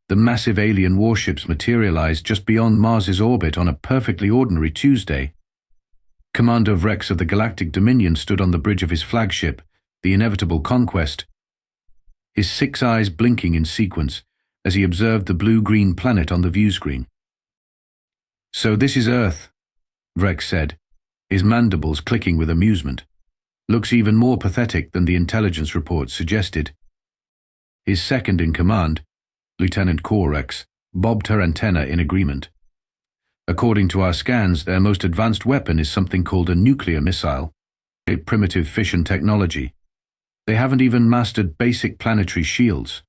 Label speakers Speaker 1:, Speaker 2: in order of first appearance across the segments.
Speaker 1: The massive alien warships materialized just beyond Mars's orbit on a perfectly ordinary Tuesday. Commander Vrex of the Galactic Dominion stood on the bridge of his flagship, the inevitable Conquest, his 6 eyes blinking in sequence as he observed the blue-green planet on the view screen. "So this is Earth," Vrex said, his mandibles clicking with amusement. "Looks even more pathetic than the intelligence report suggested." His second-in-command, Lieutenant Vrex, bobbed her antenna in agreement. "According to our scans, their most advanced weapon is something called a nuclear missile, a primitive fission technology. They haven't even mastered basic planetary shields."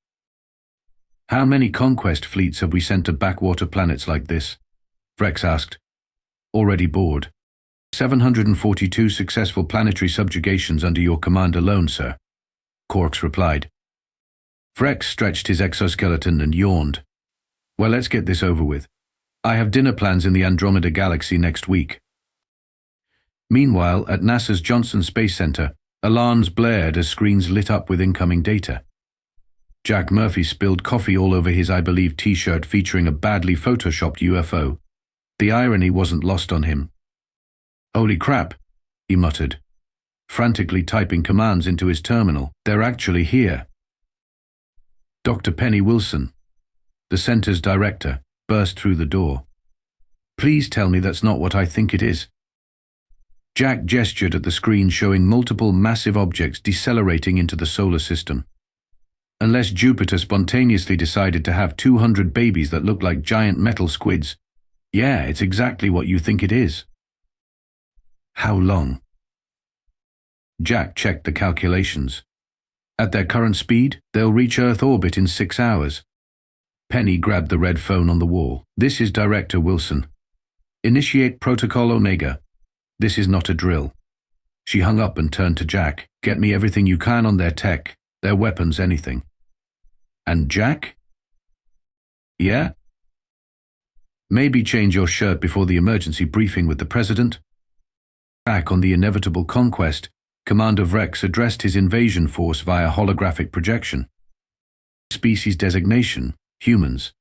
Speaker 1: "How many conquest fleets have we sent to backwater planets like this?" Vrex asked, already bored. 742 successful planetary subjugations under your command alone, sir," Quarks replied. Vrex stretched his exoskeleton and yawned. "Well, let's get this over with. I have dinner plans in the Andromeda Galaxy next week." Meanwhile, at NASA's Johnson Space Center, alarms blared as screens lit up with incoming data. Jack Murphy spilled coffee all over his I Believe t-shirt featuring a badly photoshopped UFO. The irony wasn't lost on him. "Holy crap," he muttered, frantically typing commands into his terminal. "They're actually here." Dr. Penny Wilson, the center's director, burst through the door. "Please tell me that's not what I think it is." Jack gestured at the screen showing multiple massive objects decelerating into the solar system. "Unless Jupiter spontaneously decided to have 200 babies that look like giant metal squids. Yeah, it's exactly what you think it is." "How long?" Jack checked the calculations. "At their current speed, they'll reach Earth orbit in 6 hours. Penny grabbed the red phone on the wall. "This is Director Wilson. Initiate Protocol Omega. This is not a drill." She hung up and turned to Jack. "Get me everything you can on their tech, their weapons, anything." "And Jack?" "Yeah?" "Maybe change your shirt before the emergency briefing with the President." Back on the inevitable Conquest, Commander Vrex addressed his invasion force via holographic projection. Species designation, humans.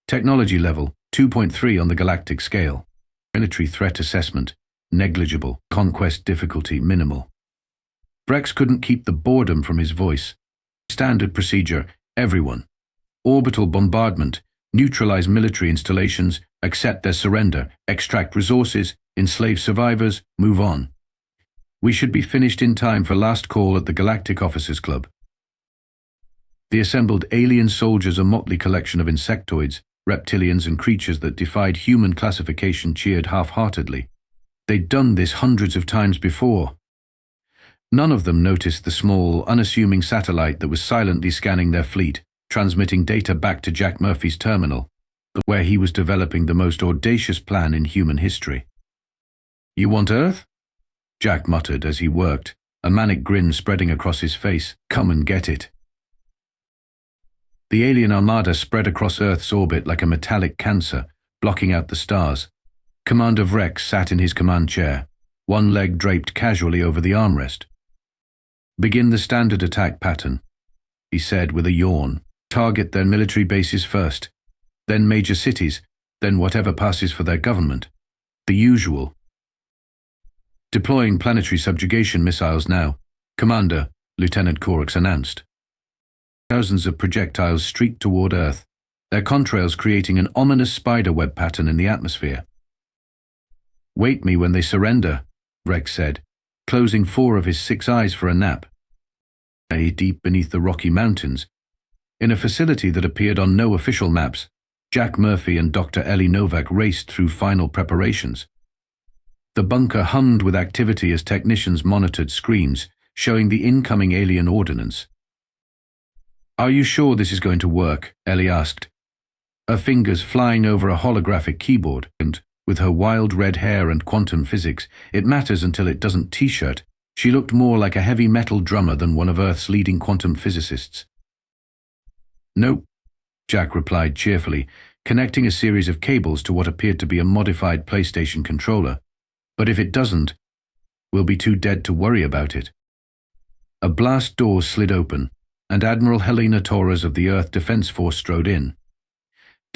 Speaker 1: Technology level, 2.3 on the galactic scale. Planetary threat assessment, negligible. Conquest difficulty, minimal. Vrex couldn't keep the boredom from his voice. Standard procedure, everyone. Orbital bombardment, neutralize military installations, accept their surrender, extract resources, enslave survivors, move on. We should be finished in time for last call at the Galactic Officers Club. The assembled alien soldiers, a motley collection of insectoids, reptilians and creatures that defied human classification, cheered half-heartedly. They'd done this hundreds of times before. None of them noticed the small, unassuming satellite that was silently scanning their fleet, transmitting data back to Jack Murphy's terminal, where he was developing the most audacious plan in human history. "You want Earth?" Jack muttered as he worked, a manic grin spreading across his face. "Come and get it." The alien armada spread across Earth's orbit like a metallic cancer, blocking out the stars. Commander Vrex sat in his command chair, one leg draped casually over the armrest. "Begin the standard attack pattern," he said with a yawn. "Target their military bases first, then major cities, then whatever passes for their government. The usual. Deploying planetary subjugation missiles now," Commander, Lieutenant Quarks announced. Thousands of projectiles streaked toward Earth, their contrails creating an ominous spiderweb pattern in the atmosphere. "Wake me when they surrender," Vrex said, closing 4 of his 6 eyes for a nap. Deep beneath the Rocky Mountains, in a facility that appeared on no official maps, Jack Murphy and Dr. Ellie Novak raced through final preparations. The bunker hummed with activity as technicians monitored screens showing the incoming alien ordnance. "Are you sure this is going to work?" Ellie asked, her fingers flying over a holographic keyboard. And with her wild red hair and quantum physics, it matters until it doesn't t-shirt, she looked more like a heavy metal drummer than one of Earth's leading quantum physicists. "Nope," Jack replied cheerfully, connecting a series of cables to what appeared to be a modified PlayStation controller. "But if it doesn't, we'll be too dead to worry about it." A blast door slid open, and Admiral Helena Torres of the Earth Defense Force strode in.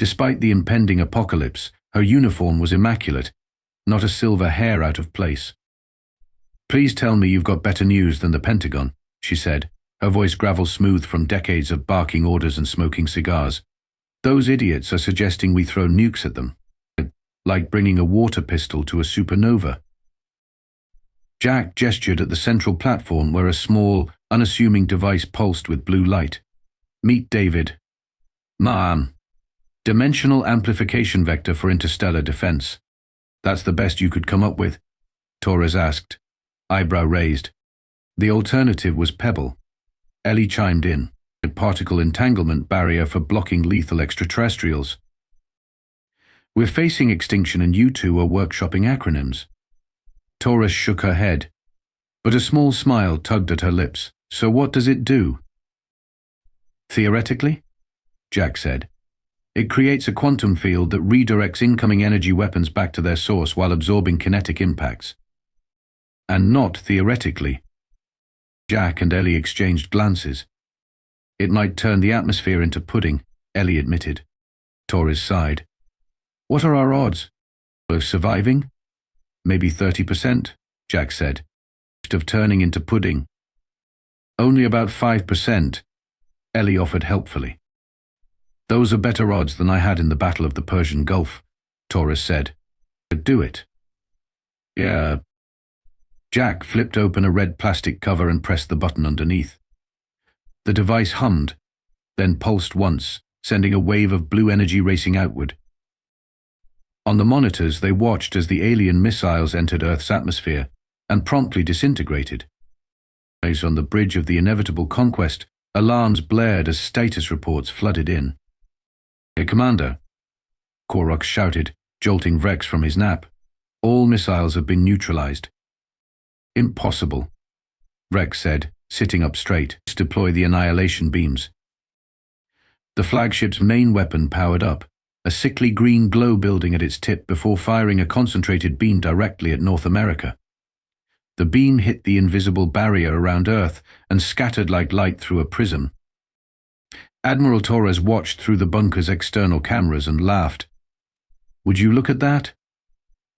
Speaker 1: Despite the impending apocalypse, her uniform was immaculate, not a silver hair out of place. "Please tell me you've got better news than the Pentagon," she said, her voice gravel-smooth from decades of barking orders and smoking cigars. "Those idiots are suggesting we throw nukes at them, like bringing a water pistol to a supernova." Jack gestured at the central platform where a small, unassuming device pulsed with blue light. "Meet David." "Ma'am." "Dimensional amplification vector for interstellar defense." "That's the best you could come up with?" Torres asked, eyebrow raised. "The alternative was Pebble." Ellie chimed in, "A particle entanglement barrier for blocking lethal extraterrestrials." "We're facing extinction and you two are workshopping acronyms." Torres shook her head, but a small smile tugged at her lips. "So what does it do?" "Theoretically," Jack said, "it creates a quantum field that redirects incoming energy weapons back to their source while absorbing kinetic impacts." "And not theoretically." Jack and Ellie exchanged glances. "It might turn the atmosphere into pudding," Ellie admitted. Torres sighed. "What are our odds of surviving?" "Maybe 30%, Jack said. "Of turning into pudding." "Only about 5%, Ellie offered helpfully. "Those are better odds than I had in the Battle of the Persian Gulf," Torres said. "Do it." "Yeah." Jack flipped open a red plastic cover and pressed the button underneath. The device hummed, then pulsed once, sending a wave of blue energy racing outward. On the monitors, they watched as the alien missiles entered Earth's atmosphere and promptly disintegrated. On the bridge of the inevitable conquest, alarms blared as status reports flooded in. "Hey, Commander," Korok shouted, jolting Vrex from his nap. "All missiles have been neutralized." "Impossible," Vrex said, sitting up straight. "Deploy the annihilation beams." The flagship's main weapon powered up, a sickly green glow building at its tip before firing a concentrated beam directly at North America. The beam hit the invisible barrier around Earth and scattered like light through a prism. Admiral Torres watched through the bunker's external cameras and laughed. "Would you look at that?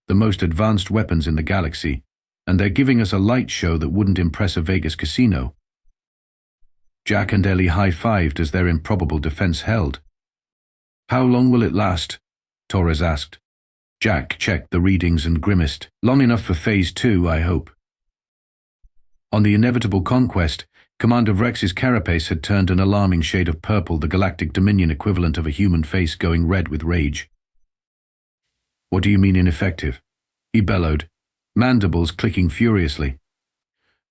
Speaker 1: The most advanced weapons in the galaxy, and they're giving us a light show that wouldn't impress a Vegas casino." Jack and Ellie high-fived as their improbable defense held. "How long will it last?" Torres asked. Jack checked the readings and grimaced. "Long enough for Phase 2, I hope." On the inevitable conquest, Commander Vrex's carapace had turned an alarming shade of purple, the Galactic Dominion equivalent of a human face going red with rage. "What do you mean ineffective?" he bellowed, mandibles clicking furiously.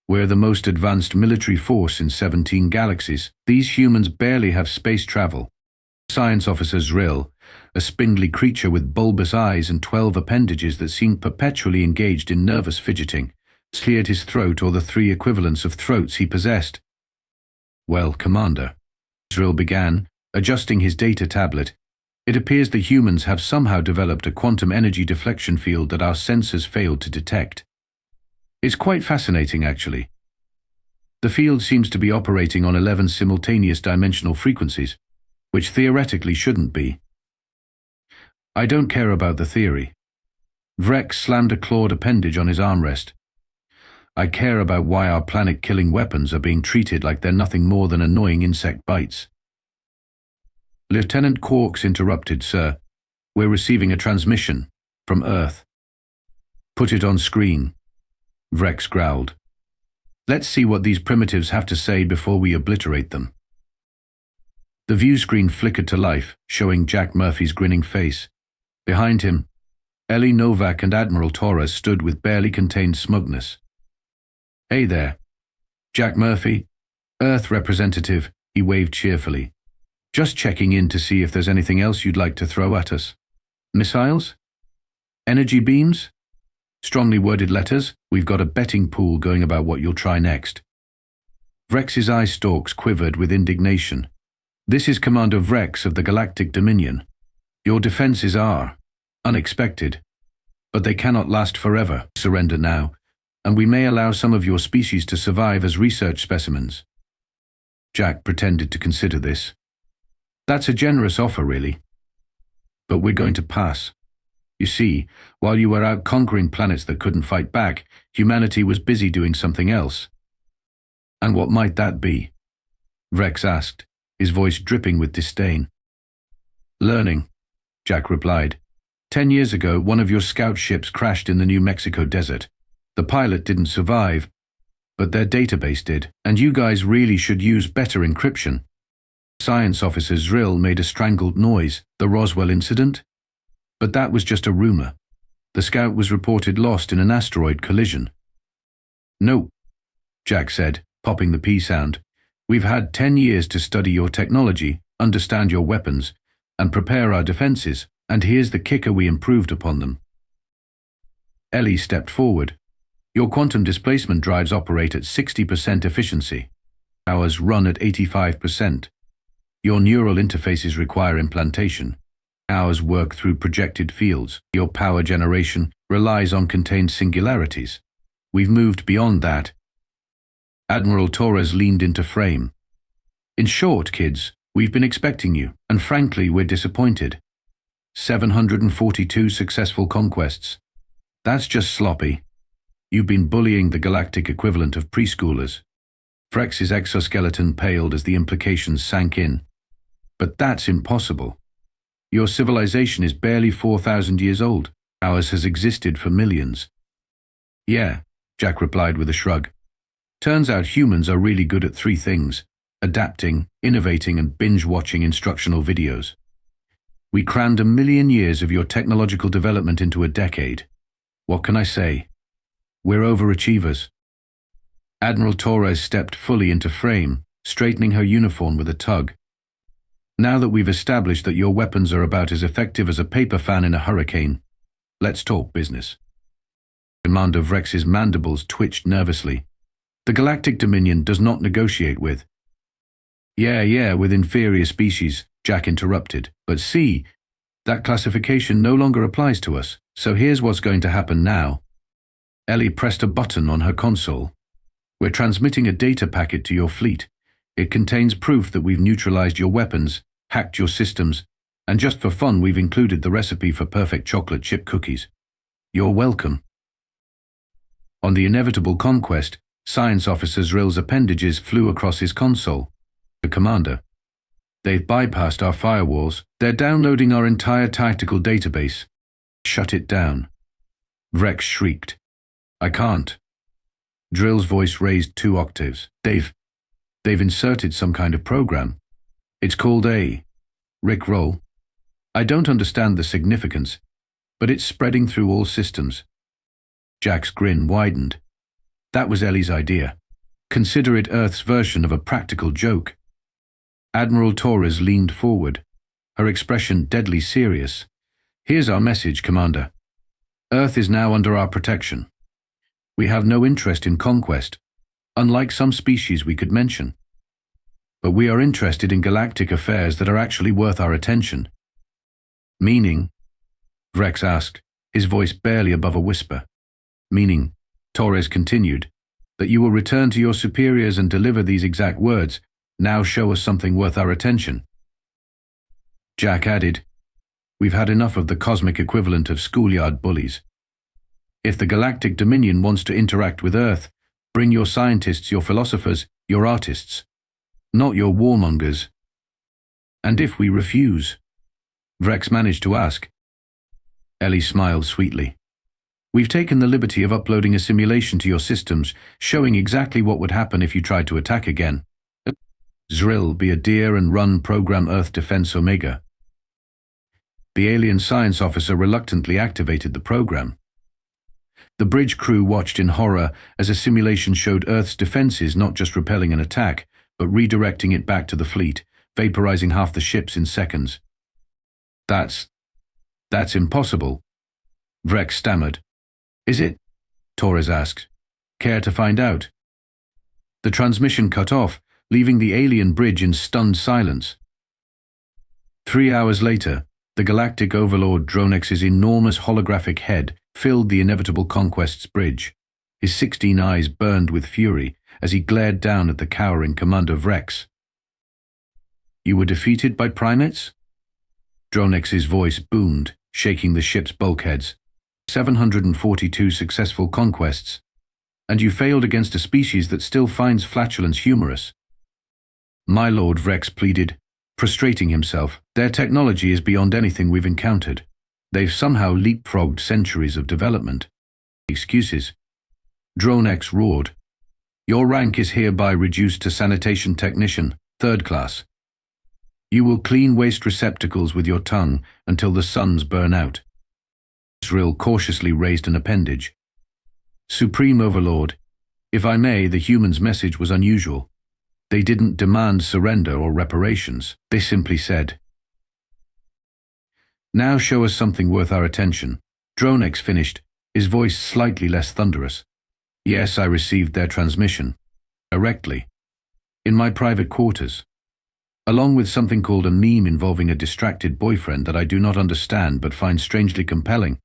Speaker 1: "We're the most advanced military force in 17 galaxies. These humans barely have space travel." Science officer Zrill, a spindly creature with bulbous eyes and 12 appendages that seemed perpetually engaged in nervous fidgeting, cleared his throat, or the 3 equivalents of throats he possessed. "Well, Commander," Zrill began, adjusting his data tablet, "it appears the humans have somehow developed a quantum energy deflection field that our sensors failed to detect. It's quite fascinating, actually. The field seems to be operating on 11 simultaneous dimensional frequencies, which theoretically shouldn't be." "I don't care about the theory." Vrex slammed a clawed appendage on his armrest. "I care about why our planet-killing weapons are being treated like they're nothing more than annoying insect bites." "Lieutenant Quarks interrupted, sir. We're receiving a transmission from Earth." "Put it on screen," Vrex growled. "Let's see what these primitives have to say before we obliterate them." The view screen flickered to life, showing Jack Murphy's grinning face. Behind him, Ellie Novak and Admiral Torres stood with barely contained smugness. "Hey there. Jack Murphy, Earth representative," he waved cheerfully. "Just checking in to see if there's anything else you'd like to throw at us. Missiles? Energy beams? Strongly worded letters? We've got a betting pool going about what you'll try next." Vrex's eye stalks quivered with indignation. "This is Commander Vrex of the Galactic Dominion. Your defenses are unexpected, but they cannot last forever. Surrender now, and we may allow some of your species to survive as research specimens." Jack pretended to consider this. "That's a generous offer, really." But we're going to pass. You see, while you were out conquering planets that couldn't fight back, humanity was busy doing something else. And what might that be? Vrex asked, his voice dripping with disdain. Learning, Jack replied. 10 years ago, one of your scout ships crashed in the New Mexico desert. The pilot didn't survive, but their database did, and you guys really should use better encryption. Science officer Zrill made a strangled noise, the Roswell incident? But that was just a rumor. The scout was reported lost in an asteroid collision. No, Jack said, popping the P sound. We've had 10 years to study your technology, understand your weapons, and prepare our defenses, and here's the kicker: we improved upon them. Ellie stepped forward. Your quantum displacement drives operate at 60% efficiency. Ours run at 85%. Your neural interfaces require implantation. Ours work through projected fields. Your power generation relies on contained singularities. We've moved beyond that. Admiral Torres leaned into frame. In short, kids, we've been expecting you, and frankly, we're disappointed. 742 successful conquests. That's just sloppy. You've been bullying the galactic equivalent of preschoolers. Vrex's exoskeleton paled as the implications sank in. But that's impossible. Your civilization is barely 4,000 years old. Ours has existed for millions. Yeah, Jack replied with a shrug. Turns out humans are really good at three things: adapting, innovating, and binge-watching instructional videos. We crammed 1,000,000 years of your technological development into a decade. What can I say? We're overachievers. Admiral Torres stepped fully into frame, straightening her uniform with a tug. Now that we've established that your weapons are about as effective as a paper fan in a hurricane, let's talk business. Commander Vrex's mandibles twitched nervously. The Galactic Dominion does not negotiate with. Yeah, with inferior species, Jack interrupted. But see, that classification no longer applies to us, so here's what's going to happen now. Ellie pressed a button on her console. We're transmitting a data packet to your fleet. It contains proof that we've neutralized your weapons, hacked your systems, and just for fun we've included the recipe for perfect chocolate chip cookies. You're welcome. On the inevitable conquest, Science Officer Zrill's appendages flew across his console. The commander. They've bypassed our firewalls. They're downloading our entire tactical database. Shut it down. Vrex shrieked. I can't. Drill's voice raised 2 octaves. They've inserted some kind of program. It's called a Rickroll. I don't understand the significance, but it's spreading through all systems. Jack's grin widened. That was Ellie's idea. Consider it Earth's version of a practical joke. Admiral Torres leaned forward, her expression deadly serious. Here's our message, Commander. Earth is now under our protection. We have no interest in conquest, unlike some species we could mention. But we are interested in galactic affairs that are actually worth our attention. Meaning? Vrex asked, his voice barely above a whisper. Meaning, Torres continued, that you will return to your superiors and deliver these exact words. Now show us something worth our attention. Jack added, we've had enough of the cosmic equivalent of schoolyard bullies. If the Galactic Dominion wants to interact with Earth, bring your scientists, your philosophers, your artists, not your warmongers. And if we refuse? Vrex managed to ask. Ellie smiled sweetly. We've taken the liberty of uploading a simulation to your systems, showing exactly what would happen if you tried to attack again. Zrill, be a dear and run Program Earth Defense Omega. The alien science officer reluctantly activated the program. The bridge crew watched in horror as a simulation showed Earth's defenses not just repelling an attack, but redirecting it back to the fleet, vaporizing half the ships in seconds. That's impossible, Vrex stammered. Is it? Torres asked. Care to find out? The transmission cut off, leaving the alien bridge in stunned silence. 3 hours later, the galactic overlord Dronex's enormous holographic head filled the inevitable Conquest's bridge. His 16 eyes burned with fury as he glared down at the cowering Commander Vrex. You were defeated by primates? Dronex's voice boomed, shaking the ship's bulkheads. 742 successful conquests. And you failed against a species that still finds flatulence humorous. My Lord Vrex pleaded, prostrating himself. Their technology is beyond anything we've encountered. They've somehow leapfrogged centuries of development. Excuses. Dronex roared. Your rank is hereby reduced to sanitation technician, 3rd class. You will clean waste receptacles with your tongue until the suns burn out. Zrill cautiously raised an appendage. Supreme Overlord, if I may, the humans' message was unusual. They didn't demand surrender or reparations. They simply said, "Now show us something worth our attention." Dronex finished, his voice slightly less thunderous. Yes, I received their transmission. Directly. In my private quarters. Along with something called a meme involving a distracted boyfriend that I do not understand but find strangely compelling.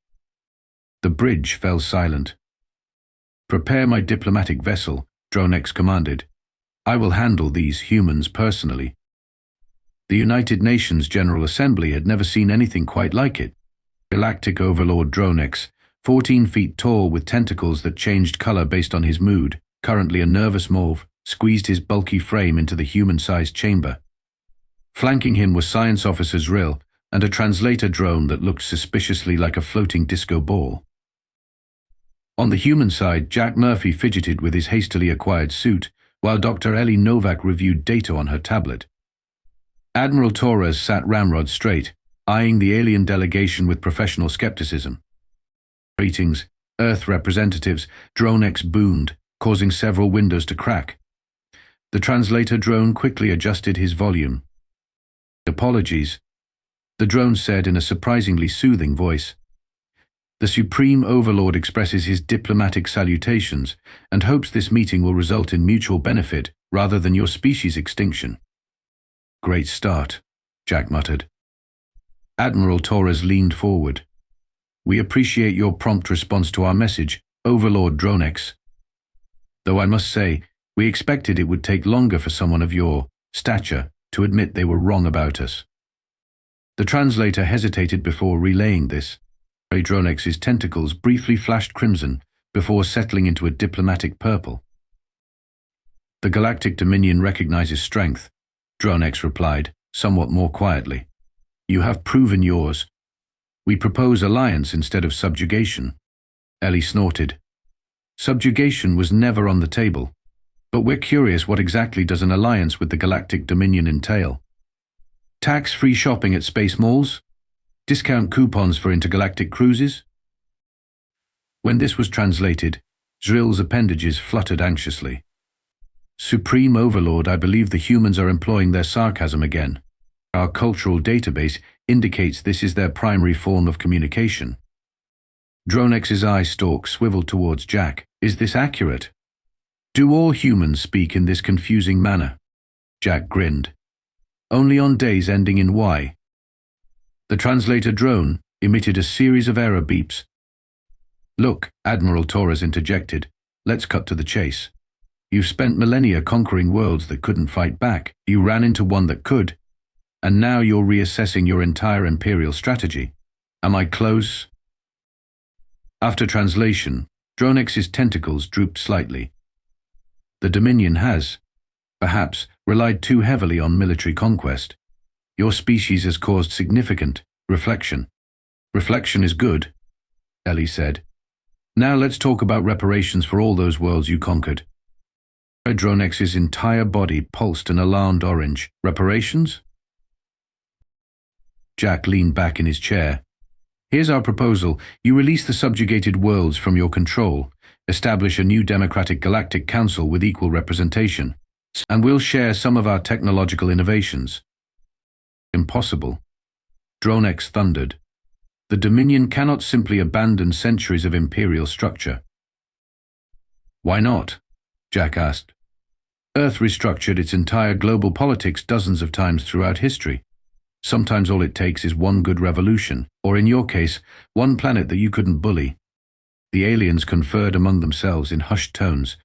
Speaker 1: The bridge fell silent. Prepare my diplomatic vessel, Dronex commanded. I will handle these humans personally. The United Nations General Assembly had never seen anything quite like it. Galactic Overlord Dronex, 14 feet tall with tentacles that changed color based on his mood, currently a nervous mauve, squeezed his bulky frame into the human-sized chamber. Flanking him was Science Officer Zrill and a translator drone that looked suspiciously like a floating disco ball. On the human side, Jack Murphy fidgeted with his hastily acquired suit, while Dr. Ellie Novak reviewed data on her tablet. Admiral Torres sat ramrod straight, eyeing the alien delegation with professional skepticism. Greetings, Earth representatives, Dronex boomed, causing several windows to crack. The translator drone quickly adjusted his volume. Apologies, the drone said in a surprisingly soothing voice. The Supreme Overlord expresses his diplomatic salutations and hopes this meeting will result in mutual benefit rather than your species' extinction. Great start, Jack muttered. Admiral Torres leaned forward. We appreciate your prompt response to our message, Overlord Dronex. Though I must say, we expected it would take longer for someone of your stature to admit they were wrong about us. The translator hesitated before relaying this. Dronex's tentacles briefly flashed crimson before settling into a diplomatic purple. The Galactic Dominion recognizes strength, Dronex replied, somewhat more quietly. You have proven yours. We propose alliance instead of subjugation. Ellie snorted. Subjugation was never on the table, but we're curious what exactly does an alliance with the Galactic Dominion entail? Tax-free shopping at space malls? Discount coupons for intergalactic cruises? When this was translated, Zrill's appendages fluttered anxiously. Supreme Overlord, I believe the humans are employing their sarcasm again. Our cultural database indicates this is their primary form of communication. Dronex's eye stalk swiveled towards Jack. Is this accurate? Do all humans speak in this confusing manner? Jack grinned. Only on days ending in Y. The translator drone emitted a series of error beeps. Look, Admiral Torres interjected. Let's cut to the chase. You've spent millennia conquering worlds that couldn't fight back. You ran into one that could. And now you're reassessing your entire imperial strategy. Am I close? After translation, Dronex's tentacles drooped slightly. The Dominion has, perhaps, relied too heavily on military conquest. Your species has caused significant reflection. Reflection is good, Ellie said. Now let's talk about reparations for all those worlds you conquered. Dronex's entire body pulsed an alarmed orange. Reparations? Jack leaned back in his chair. Here's our proposal. You release the subjugated worlds from your control, establish a new democratic galactic council with equal representation, and we'll share some of our technological innovations. Impossible. Dronex thundered. The Dominion cannot simply abandon centuries of imperial structure. Why not? Jack asked. Earth restructured its entire global politics dozens of times throughout history. Sometimes all it takes is one good revolution, or in your case, one planet that you couldn't bully. The aliens conferred among themselves in hushed tones.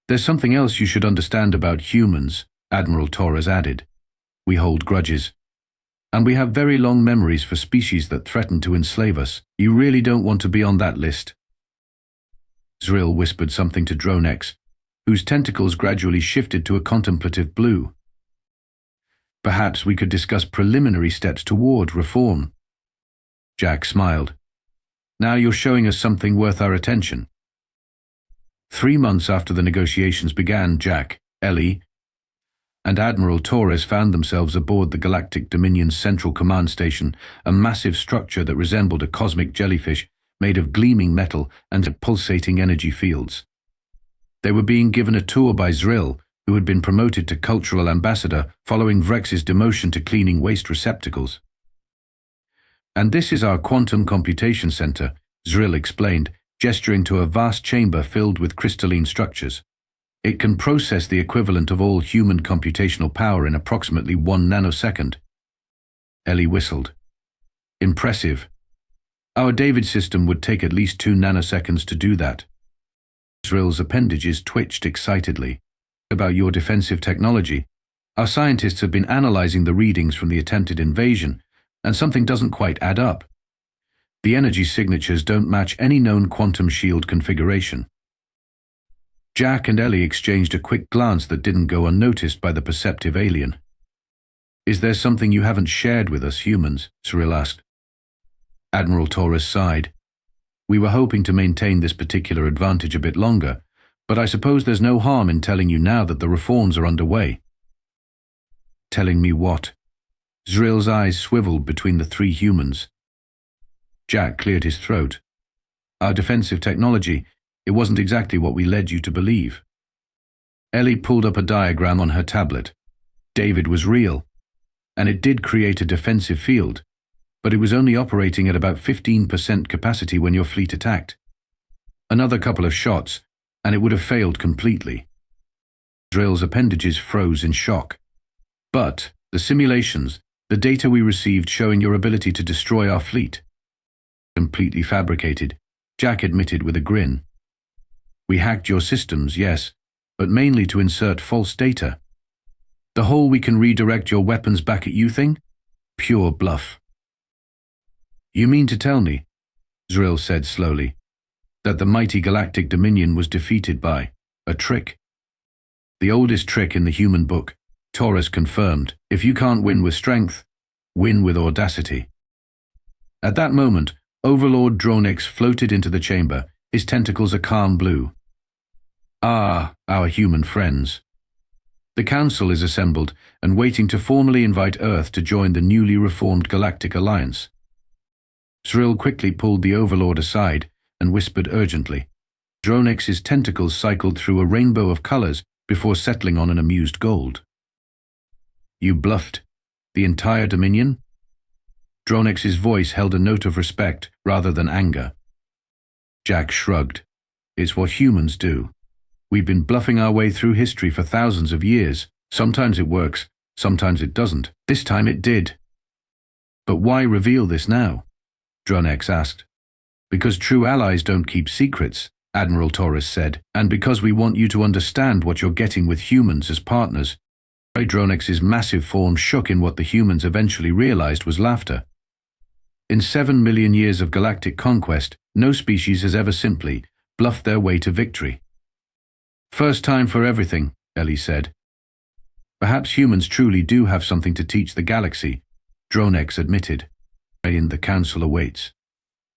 Speaker 1: There's something else you should understand about humans, Admiral Torres added. We hold grudges. And we have very long memories for species that threaten to enslave us. You really don't want to be on that list. Zrill whispered something to Dronex, whose tentacles gradually shifted to a contemplative blue. Perhaps we could discuss preliminary steps toward reform. Jack smiled. Now you're showing us something worth our attention. 3 months after the negotiations began, Jack, Ellie, and Admiral Torres found themselves aboard the Galactic Dominion's Central Command Station, a massive structure that resembled a cosmic jellyfish made of gleaming metal and pulsating energy fields. They were being given a tour by Zrill, who had been promoted to cultural ambassador following Vrex's demotion to cleaning waste receptacles. And this is our quantum computation center, Zrill explained, gesturing to a vast chamber filled with crystalline structures. It can process the equivalent of all human computational power in approximately 1 nanosecond. Ellie whistled. Impressive. Our David system would take at least 2 nanoseconds to do that. Zrill's appendages twitched excitedly. About your defensive technology. Our scientists have been analyzing the readings from the attempted invasion, and something doesn't quite add up. The energy signatures don't match any known quantum shield configuration. Jack and Ellie exchanged a quick glance that didn't go unnoticed by the perceptive alien. Is there something you haven't shared with us humans? Zrill asked. Admiral Torres sighed. We were hoping to maintain this particular advantage a bit longer, but I suppose there's no harm in telling you now that the reforms are underway. Telling me what? Zrill's eyes swiveled between the 3 humans. Jack cleared his throat. Our defensive technology, it wasn't exactly what we led you to believe. Ellie pulled up a diagram on her tablet. David was real, and it did create a defensive field, but it was only operating at about 15% capacity when your fleet attacked. Another couple of shots, and it would have failed completely. Zrill's appendages froze in shock. But the simulations, the data we received showing your ability to destroy our fleet. Completely fabricated, Jack admitted with a grin. We hacked your systems, yes, but mainly to insert false data. The whole we can redirect your weapons back at you thing? Pure bluff. You mean to tell me, Zrill said slowly, that the mighty Galactic Dominion was defeated by a trick? The oldest trick in the human book, Torres confirmed. If you can't win with strength, win with audacity. At that moment, Overlord Dronex floated into the chamber, his tentacles a calm blue. Ah, our human friends. The Council is assembled and waiting to formally invite Earth to join the newly reformed Galactic Alliance. Zrill quickly pulled the Overlord aside and whispered urgently. Dronex's tentacles cycled through a rainbow of colors before settling on an amused gold. You bluffed the entire Dominion? Dronex's voice held a note of respect rather than anger. Jack shrugged. It's what humans do. We've been bluffing our way through history for thousands of years. Sometimes it works, sometimes it doesn't. This time it did. But why reveal this now? Dronex asked. Because true allies don't keep secrets, Admiral Torres said, and because we want you to understand what you're getting with humans as partners. Dronex's massive form shook in what the humans eventually realized was laughter. In 7 million years of galactic conquest, no species has ever simply bluffed their way to victory. First time for everything, Ellie said. Perhaps humans truly do have something to teach the galaxy, Dronex admitted. And the Council awaits.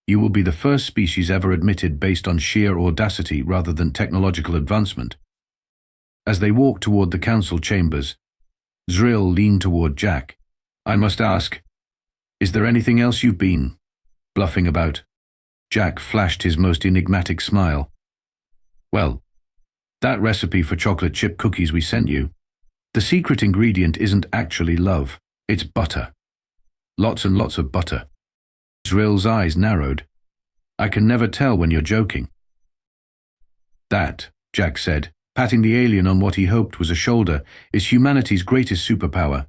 Speaker 1: You will be the first species ever admitted based on sheer audacity rather than technological advancement. As they walked toward the Council chambers, Zrill leaned toward Jack. I must ask, is there anything else you've been bluffing about? Jack flashed his most enigmatic smile. Well, that recipe for chocolate chip cookies we sent you. The secret ingredient isn't actually love, it's butter. Lots and lots of butter. Zrill's eyes narrowed. I can never tell when you're joking. That, Jack said, patting the alien on what he hoped was a shoulder, is humanity's greatest superpower.